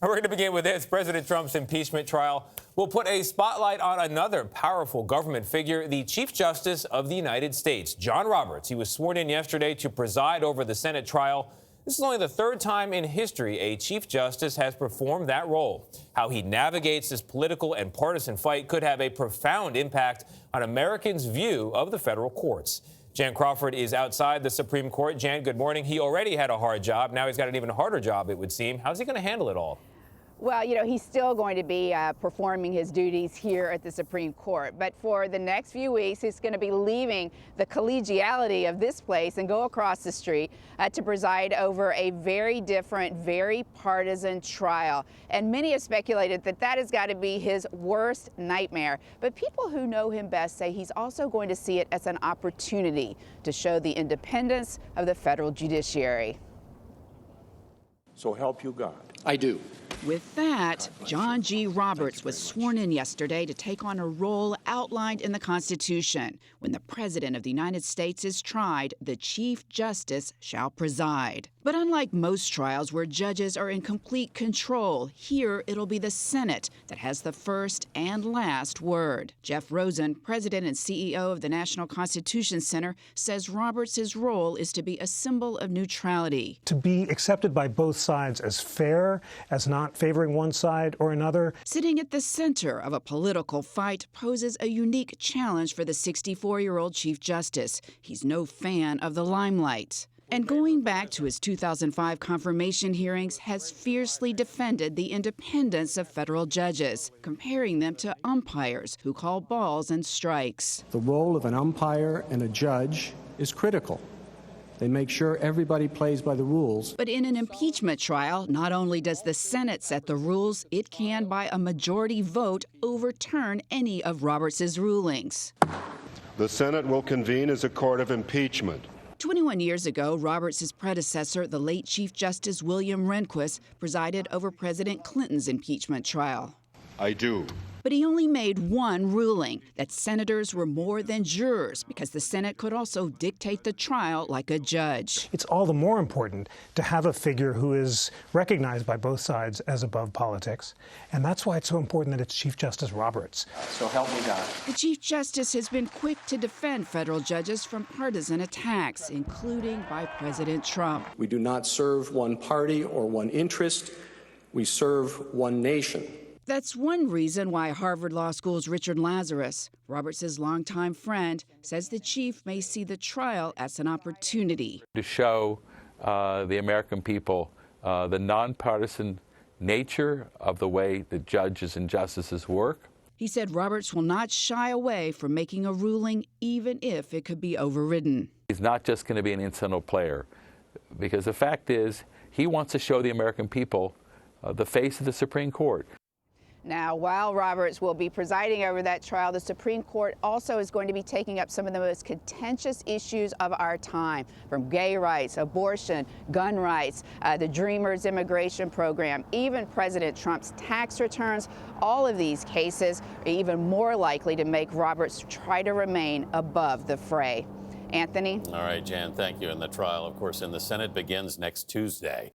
We're going to begin with this. President Trump's impeachment trial will put a spotlight on another powerful government figure, the Chief Justice of the United States, John Roberts. He was sworn in yesterday to preside over the Senate trial. This is only the third time in history a Chief Justice has performed that role. How he navigates this political and partisan fight could have a profound impact on Americans' view of the federal courts. Jan Crawford is outside the Supreme Court. Jan, good morning. He already had a hard job. Now he's got an even harder job, it would seem. How's he going to handle it all? Well, you know, he's still going to be performing his duties here at the Supreme Court. But for the next few weeks, he's going to be leaving the collegiality of this place and go across the street to preside over a very different, very partisan trial. And many have speculated that that has got to be his worst nightmare. But people who know him best say he's also going to see it as an opportunity to show the independence of the federal judiciary. So help you God. I do. With that, John G. Roberts was sworn in yesterday to take on a role outlined in the Constitution. When the President of the United States is tried, the Chief Justice shall preside. But unlike most trials where judges are in complete control, here it'll be the Senate that has the first and last word. Jeff Rosen, President and CEO of the National Constitution Center, says Roberts' role is to be a symbol of neutrality. To be accepted by both sides as fair, as not favoring one side or another. Sitting at the center of a political fight poses a unique challenge for the 64-year-old Chief Justice. He's no fan of the limelight. And going back to his 2005 confirmation hearings, has fiercely defended the independence of federal judges, comparing them to umpires who call balls and strikes. The role of an umpire and a judge is critical. They make sure everybody plays by the rules. But in an impeachment trial, not only does the Senate set the rules, it can, by a majority vote, overturn any of Roberts' rulings. The Senate will convene as a court of impeachment. 21 years ago, Roberts' predecessor, the late Chief Justice William Rehnquist, presided over President Clinton's impeachment trial. I do. But he only made one ruling, that senators were more than jurors, because the Senate could also dictate the trial like a judge. It's all the more important to have a figure who is recognized by both sides as above politics. And that's why it's so important that it's Chief Justice Roberts. So help me God. The Chief Justice has been quick to defend federal judges from partisan attacks, including by President Trump. We do not serve one party or one interest. We serve one nation. That's one reason why Harvard Law School's Richard Lazarus, Roberts' longtime friend, says the chief may see the trial as an opportunity to show the American people the nonpartisan nature of the way the judges and justices work. He said Roberts will not shy away from making a ruling, even if it could be overridden. He's not just going to be an incidental player, because the fact is he wants to show the American people the face of the Supreme Court. Now, while Roberts will be presiding over that trial, the Supreme Court also is going to be taking up some of the most contentious issues of our time, from gay rights, abortion, gun rights, the Dreamers immigration program, even President Trump's tax returns. All of these cases are even more likely to make Roberts try to remain above the fray. Anthony? All right, Jan, thank you. And the trial, of course, in the Senate begins next Tuesday.